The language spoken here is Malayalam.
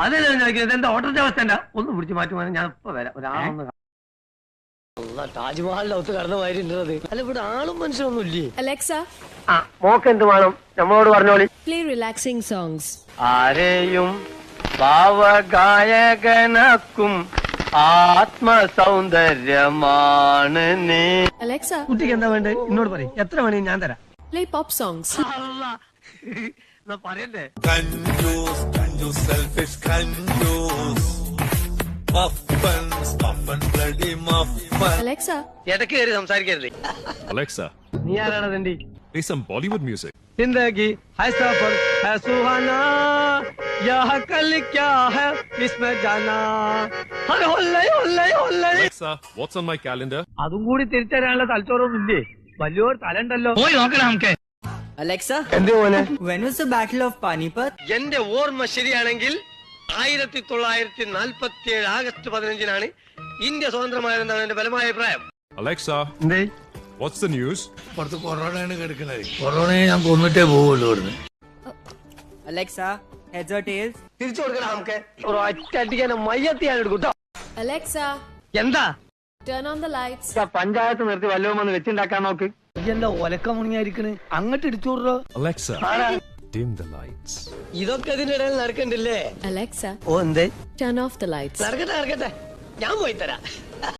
അതല്ലേ ചോദിക്കുന്നത്, എന്താ ഓട്ടത്തിന്റെ അവസ്ഥ എന്താ? ഒന്ന് പിടിച്ച് മാറ്റുവാൻ ഞാൻ ഇപ്പൊ വരാം. ഒരാളൊന്ന് താജ്മഹലിന്റെ ഒത്ത് കടന്ന മാതിരി ഉള്ളത്. അല്ല, ഇവിടെ ആളും മനുഷ്യരൊന്നും ഇല്ലേ? അലക്സ, മോക്ക് എന്ത് വേണം നമ്മളോട് പറഞ്ഞോളി. Play relaxing songs. ആരെയും ഭാവഗായകനാക്കും ആത്മസൗന്ദര്യമാണ് നീ. അലക്സ, കുട്ടിക്ക് എന്താ വേണ്ടത് എന്നോട് പറയും. എത്ര വേണേ ഞാൻ തരാം. Play pop songs. പറയണ്ടേ? അലക്സ, ഇടയ്ക്ക് കയറി സംസാരിക്കരുത്. Alexa, നീ ആരാണ് തണ്ടി? play some Bollywood music. जिंदगी है सफर है सुहाना, यह कल क्या है इसमें जाना. अरे होल्ले होल्ले होल्ले. Alexa, what's on my calendar? അതും കൂടി തിരിച്ചറിയാനുള്ള തലച്ചോറൊന്നും ഇല്ലേ? വലിയൊരു തലണ്ടല്ലോ. പോയി നോക്കണം നമുക്ക്. Alexa, എന്ത് പോലെ? when was the Battle of Panipat? എന്റെ ഓർമ്മ ശരിയാണെങ്കിൽ 1947 ആഗസ്റ്റ് 15-നാണ് ഇന്ത്യ സ്വതന്ത്രമായതെന്നാണ് എന്റെ ബലമായ അഭിപ്രായം. Alexa, എന്തേ? what's the news? പുറത്ത് കൊറോണയാണ് കിടക്കുന്നത്. കൊറോണയെ ഞാൻ കൊന്നിട്ടേ പോവുള്ളൂ ഇവിടുന്ന്. Alexa, heads or tails? തിരിച്ചു കൊടുക്കണം നമുക്ക്. ഒരു ഒറ്റയടിക്കാൻ മയ്യത്തിയാണ് എടുക്കും. അലക്സ, എന്താ turn on the lights. Panchayat നിർത്തി വല്ലതും വന്ന് വെച്ചുണ്ടാക്കാൻ നോക്ക്. എന്താ ഒലക്ക മുണിയായിരിക്കണ്? അങ്ങോട്ട് ഇടിച്ചോടോ. Alexa, dim the lights. ഇതൊക്കെ ഇതിനിടയിൽ നടക്കണ്ടില്ലേ? Alexa, ഓ എന്തേ? turn off the lights. നടക്കട്ടെ നടക്കട്ടെ, ഞാൻ പോയി തരാം.